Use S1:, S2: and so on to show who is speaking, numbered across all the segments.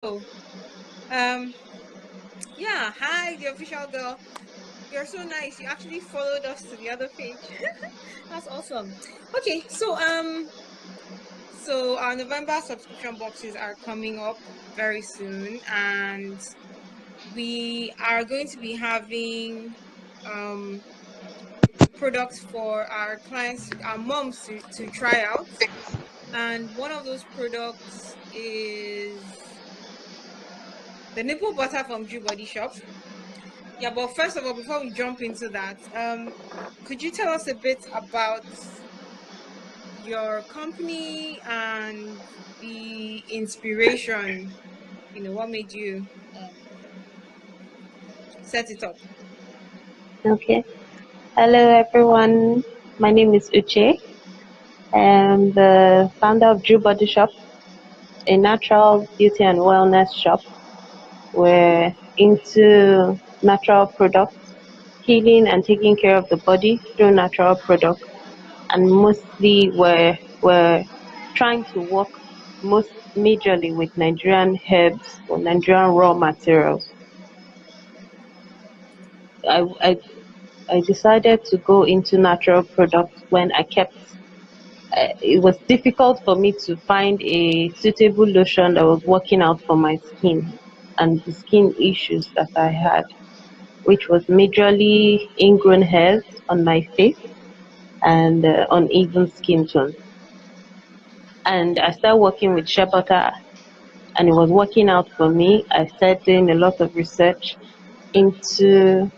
S1: Oh, um, yeah. Hi, the official girl. You're so nice. You actually followed us to the other page. That's awesome. Okay, so our November subscription boxes are coming up very soon, and we are going to be having um products for our clients, our moms to try out. And one of those products is the nipple butter from Joou Body Shop. Yeah, but first of all, before we jump into that, could you tell us a bit about your company and the inspiration? What made you set it up?
S2: Okay. Hello, everyone. My name is Uche. I'm the founder of Joou Body Shop, a natural beauty and wellness shop. We're into natural products, healing and taking care of the body through natural products, and mostly we're trying to work most majorly with Nigerian herbs or Nigerian raw materials. I, I I decided to go into natural products when it was difficult for me to find a suitable lotion that was working out for my skin and the skin issues that I had, which was majorly ingrown hairs on my face and uneven skin tone. And I started working with shea butter, and it was working out for me. I started doing a lot of research into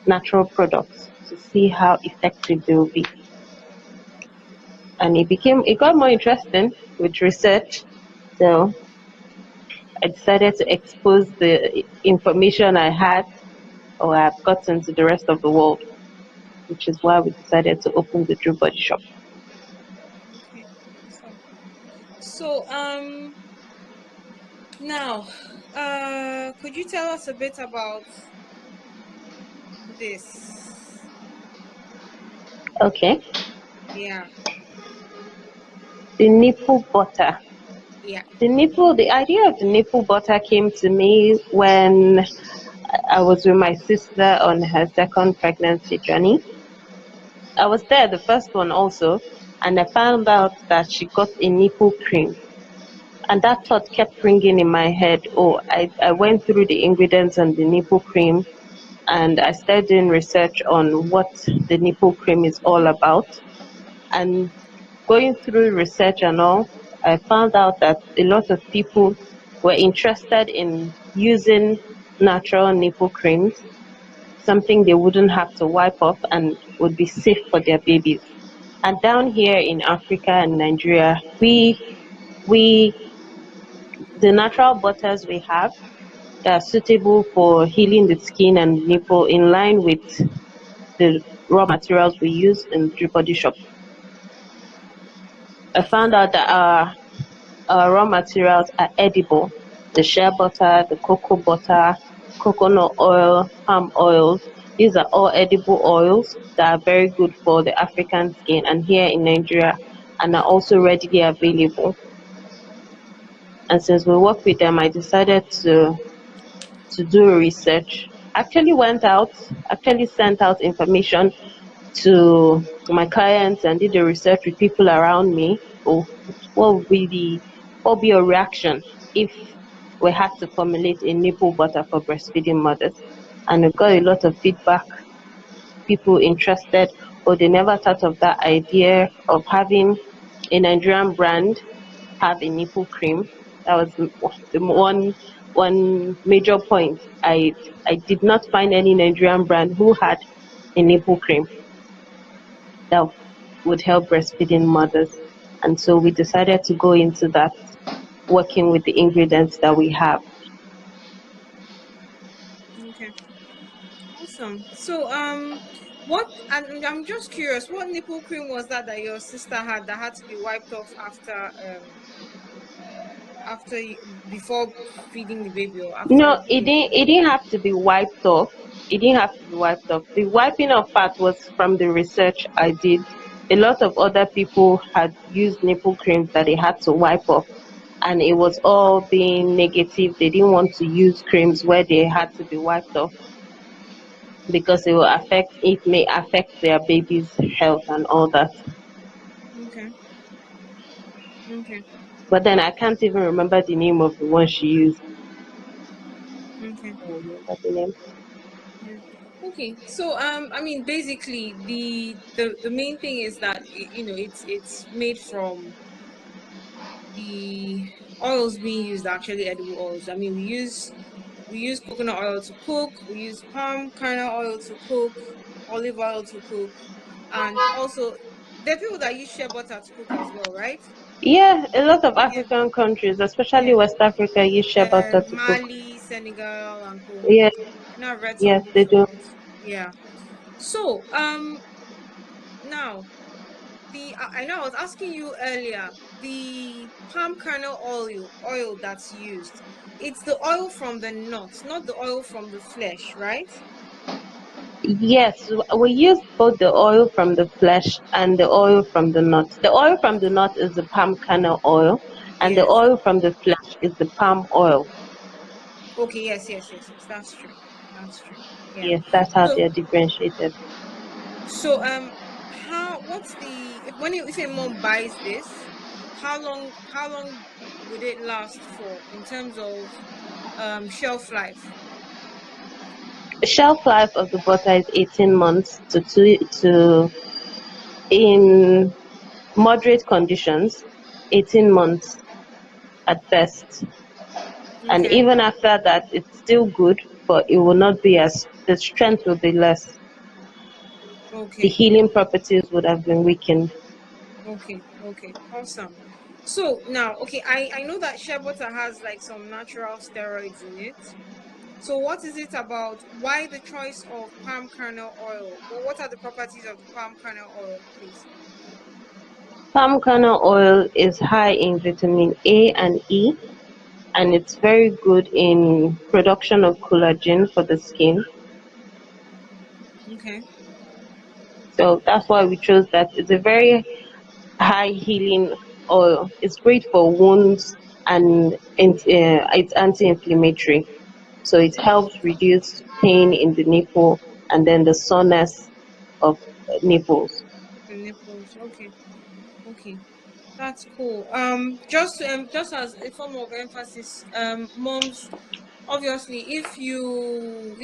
S2: natural products to see how effective they will be. And it got more interesting with research. So I decided to expose the information I had or I've gotten to the rest of the world, which is why we decided to open the Joou Body Shop.
S1: Okay, so now, could you tell us a bit about this?
S2: Okay,
S1: Yeah,
S2: the nipple butter.
S1: yeah.
S2: The idea of the nipple butter came to me when I was with my sister on her second pregnancy journey. I was there, the first one also, and I found out that she got a nipple cream. And that thought kept ringing in my head. Oh, I went through the ingredients and the nipple cream, and I started doing research on what the nipple cream is all about. And going through research and all, I found out that a lot of people were interested in using natural nipple creams, something they wouldn't have to wipe off and would be safe for their babies. And down here in Africa and Nigeria, we the natural butters we have that are suitable for healing the skin and nipple in line with the raw materials we use in the body shop. I found out that our raw materials are edible. The shea butter, the cocoa butter, coconut oil, palm oils. These are all edible oils that are very good for the African skin and here in Nigeria and are also readily available. And since we work with them, I decided to do research. Actually sent out information to my clients and did the research with people around me. Oh, what would be a reaction if we had to formulate a nipple butter for breastfeeding mothers? And we got a lot of feedback, people interested, or they never thought of that idea of having a Nigerian brand have a nipple cream. That was the one major point. I did not find any Nigerian brand who had a nipple cream that would help breastfeeding mothers. And so we decided to go into that, working with the ingredients that we have.
S1: Okay, awesome. So, what? And I'm just curious, what nipple cream was that your sister had that had to be wiped off before feeding the baby or after
S2: No,
S1: giving?
S2: it didn't have to be wiped off. It didn't have to be wiped off. The wiping off part was from the research I did. A lot of other people had used nipple creams that they had to wipe off. and it was all being negative. They didn't want to use creams where they had to be wiped off because it may affect their baby's health and all that.
S1: Okay. Okay.
S2: But then I can't even remember the name of the one she used.
S1: Okay.
S2: I don't remember the name.
S1: Yeah. Okay. So I mean basically the main thing is that it's made from the oils being used are actually edible oils. I mean we use coconut oil to cook, we use palm kernel oil to cook, olive oil to cook, and also there are people that use shea butter to cook as well, right?
S2: Yeah, a lot of
S1: Yeah.
S2: African countries, especially
S1: Yeah.
S2: West Africa, use shea butter to cook.
S1: Mali, Senegal, and co.
S2: Yeah,
S1: And I've read some
S2: yes, they
S1: books on
S2: do.
S1: it. Yeah. So now I know I was asking you earlier, the palm kernel oil that's used, it's the oil from the nuts, not the oil from the flesh, right?
S2: Yes, we use both the oil from the flesh and the oil from the nut. The oil from the nut is the palm kernel oil, and the
S1: Yes.
S2: oil from the flesh is the palm oil.
S1: Okay, yes, yes, yes, yes. That's true. That's true. Yeah.
S2: Yes, that's how
S1: So
S2: they're differentiated.
S1: so how what's the if a mom buys this, how long would it last for in terms of shelf life?
S2: The shelf life of the butter is 18 months to in moderate conditions, 18 months at best. And
S1: Okay.
S2: even after that, it's still good, but it will not be as the strength will be less. The
S1: Okay.
S2: healing properties would have been weakened.
S1: Okay, okay, awesome. So now, okay, I know that shea butter has like some natural steroids in it. So what is it about? Why the choice of palm kernel oil? What are the properties of the palm kernel oil, please?
S2: Palm kernel oil is high in vitamin A and E, and it's very good in production of collagen for the skin.
S1: Okay,
S2: So that's why we chose that. It's a very high healing oil. It's great for wounds and it's anti-inflammatory. So it helps
S1: okay,
S2: reduce pain in the nipple and then the soreness of nipples.
S1: the nipples. Okay, okay, that's cool. Just as a form of emphasis, moms, obviously, if your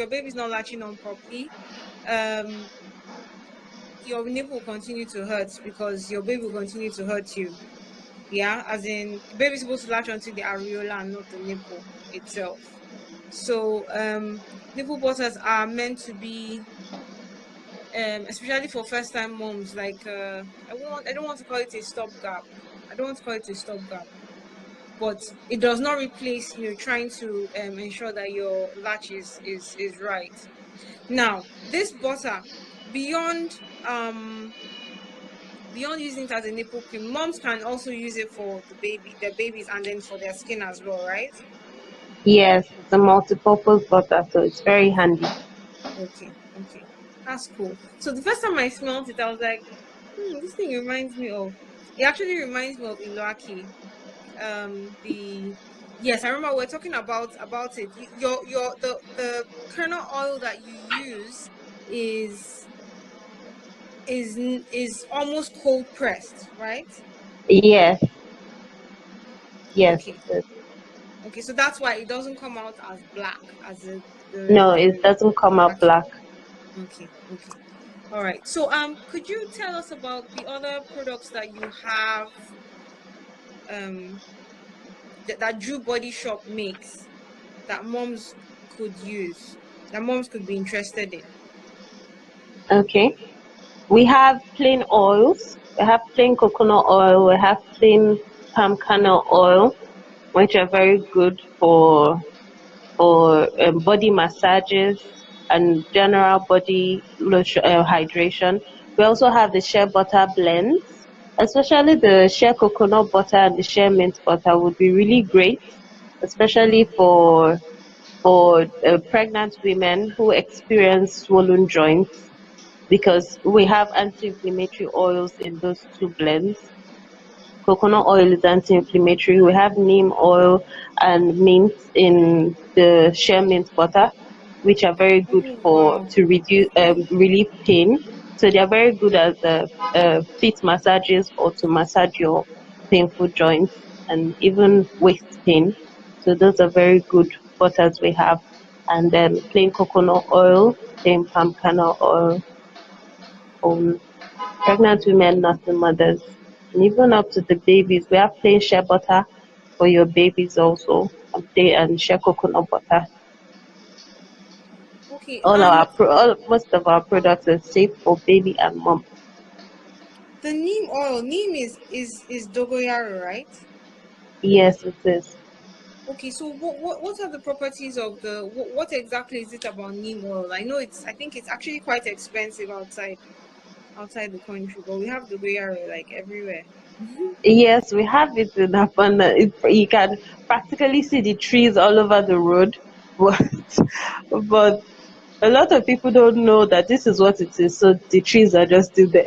S1: baby's not latching on properly, um your nipple will continue to hurt because your baby will continue to hurt you. Yeah, as in the baby's supposed to latch onto the areola and not the nipple itself. So nipple butters are meant to be especially for first time moms, like I don't want to call it a stopgap. I don't want to call it a stopgap. But it does not replace, trying to ensure that your latch is right. Now, this butter, beyond beyond using it as a nipple cream, moms can also use it for their babies, and then for their skin as well, right?
S2: Yes, it's a multi-purpose butter, so it's very handy.
S1: Okay, okay, that's cool. So the first time I smelled it, I was like, this thing reminds me of. It actually reminds me of Iloaki. The Yes, I remember we are talking about it. Your the kernel oil that you use is is almost cold pressed, right?
S2: Yes, yes,
S1: Okay.
S2: it is.
S1: Okay, so that's why it doesn't come out as black as
S2: No, it doesn't come out
S1: actual.
S2: black.
S1: Okay, okay. All right. So could you tell us about the other products that you have um that Joou Body Shop makes that moms could use, that moms could be interested in?
S2: Okay. We have plain oils. We have plain coconut oil. We have plain palm kernel oil, which are very good for body massages and general body lotion, hydration. We also have the shea butter blends, especially the shea coconut butter and the shea mint butter would be really great, especially for pregnant women who experience swollen joints because we have anti-inflammatory oils in those two blends. coconut oil is anti-inflammatory. We have neem oil and mint in the shea mint butter, which are very good
S1: Oh
S2: for
S1: wow.
S2: to reduce
S1: Okay.
S2: relieve pain. So they are very good as feet massages or to massage your painful joints and even waist pain. So those are very good butters we have. And then plain coconut oil, plain palm kernel oil, um, pregnant women, nursing mothers, and even up to the babies. We have plain shea butter for your babies also, and plain and shea coconut butter.
S1: Okay.
S2: Most of our products are safe for baby and mom.
S1: The neem oil. Neem is dogoyaro, right?
S2: Yes, it is.
S1: Okay. So what are the properties of the what exactly is it about neem oil? I know it's. I think it's actually quite expensive outside the country, but we have dogoyaro like everywhere.
S2: Yes, we have it in abundance. You can practically see the trees all over the road, but but a lot of people don't know that this is what it is. So the trees are just still there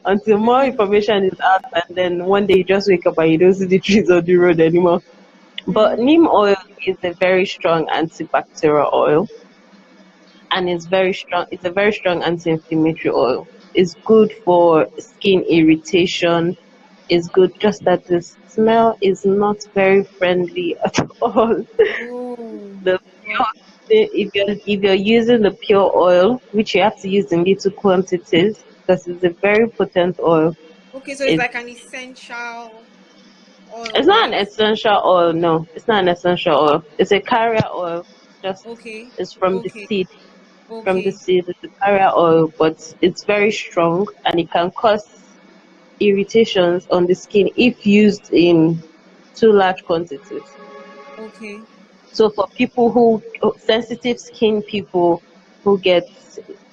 S2: until more information is out, and then one day you just wake up and you don't see the trees on the road anymore. But neem oil is a very strong antibacterial oil, and it's a very strong anti-inflammatory oil. It's good for skin irritation. It's good, just that the smell is not very friendly at all.
S1: Oh,
S2: The
S1: wow.
S2: pure, if you're using the pure oil, which you have to use in little quantities, because it's a very potent oil.
S1: Okay, so it's
S2: It's
S1: like an essential oil,
S2: it's not an
S1: right?
S2: essential oil, no. It's not an essential oil. It's a carrier oil. Just
S1: Okay,
S2: it's from the
S1: okay,
S2: seed. From the
S1: okay,
S2: seed, it's a carrier oil, but it's very strong and it can cause irritations on the skin if used in too large quantities.
S1: okay,
S2: So for people who sensitive skin people who get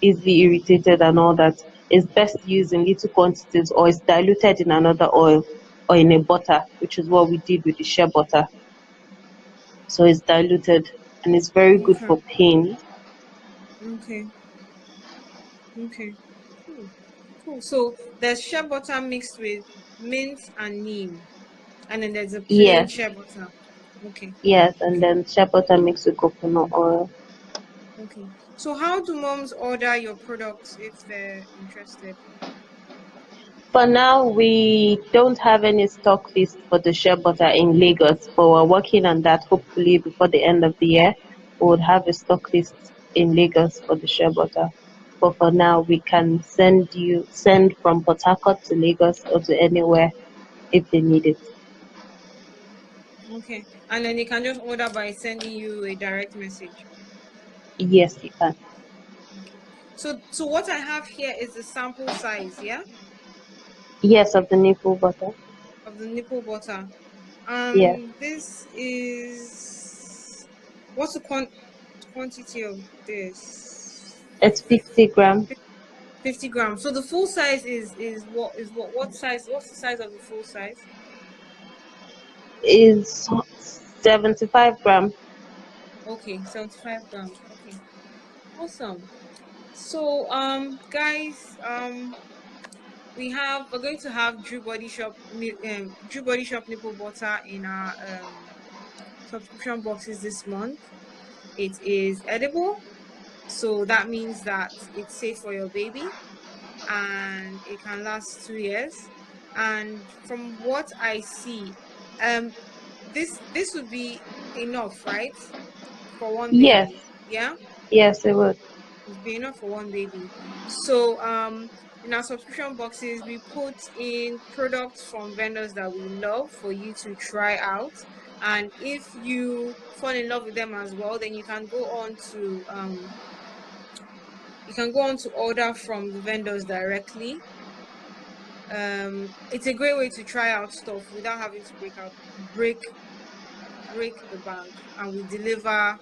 S2: easily irritated and all that, it's best used in little quantities or it's diluted in another oil or in a butter, which is what we did with the shea butter. So it's diluted and it's very good
S1: okay,
S2: for pain.
S1: okay, okay. Cool, cool. So there's shea butter mixed with mint and neem, and then there's a plain
S2: Yes,
S1: shea butter. Okay,
S2: yes, and
S1: okay,
S2: then shea butter mixed with coconut oil.
S1: okay. So how do moms order your products if they're interested?
S2: For now, we don't have any stock list for the shea butter in Lagos, but we're working on that. Hopefully, before the end of the year, we would have a stock list in Lagos for the shea butter. But for now, we can send from Port Harcourt to Lagos or to anywhere if they need it.
S1: Okay, and then they can just order by sending you a direct message.
S2: Yes, you can.
S1: Okay. So what I have here is the sample size, yeah,
S2: Yes, of the nipple butter.
S1: of the nipple butter.
S2: Yes,
S1: This is what's the quantity of this?
S2: it's 50 gram.
S1: 50 grams. So the full size is what size? What's the size of the full size?
S2: Is 75 gram.
S1: Okay, 75 grams. Okay, awesome. So guys, we're going to have Joou Body Shop nipple butter in our subscription boxes this month. It is edible, so that means that it's safe for your baby and it can last 2 years. And from what I see, um, this would be enough, right, for one
S2: Yes,
S1: baby? Yeah,
S2: yes, it would.
S1: it's be enough for one baby. So in our subscription boxes, we put in products from vendors that we love for you to try out. And if you fall in love with them as well, then you can go on to order from the vendors directly. It's a great way to try out stuff without having to break the bank, and we deliver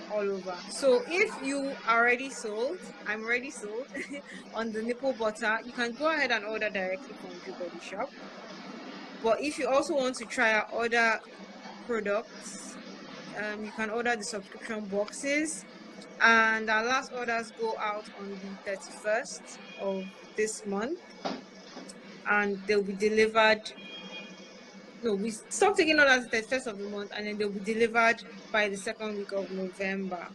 S1: all over. So if you are already sold, I'm already sold on the nipple butter, you can go ahead and order directly from Joou Body Shop. But if you also want to try out other products, you can order the subscription boxes. And our last orders go out on the 31st of this month, and they'll be delivered No, we stop taking orders the 31st of the month, and then they'll be delivered by the second week of November.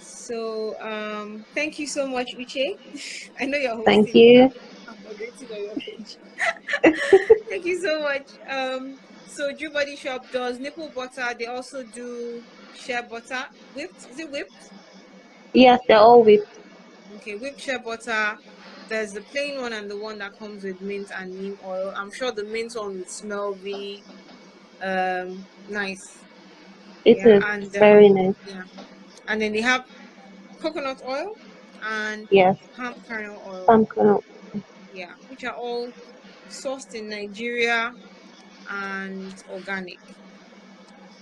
S1: So thank you so much, Uche. I know you're
S2: Thank
S1: hosting me.
S2: you.
S1: I'm moderating on your page. Thank you so much. So Joou Body Shop does nipple butter. They also do shea butter. Whipped. Is it whipped?
S2: Yes, they're all whipped.
S1: Okay, whipped shea butter. There's the plain one and the one that comes with mint and neem oil. I'm sure the mint one would smell really nice.
S2: It
S1: Yeah,
S2: is
S1: and
S2: very nice.
S1: yeah. And then they have coconut oil and
S2: Yes,
S1: palm kernel oil.
S2: palm kernel.
S1: Yeah, which are all sourced in Nigeria and organic.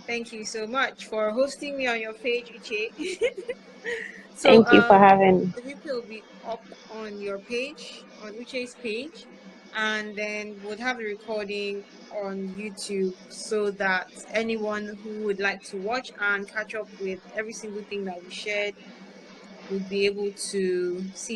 S1: Thank you so much for hosting me on your page, Uche. So
S2: Thank you for having me.
S1: the replay will be up on your page, on Uche's page, and then we'll have the recording on YouTube so that anyone who would like to watch and catch up with every single thing that we shared would be able to see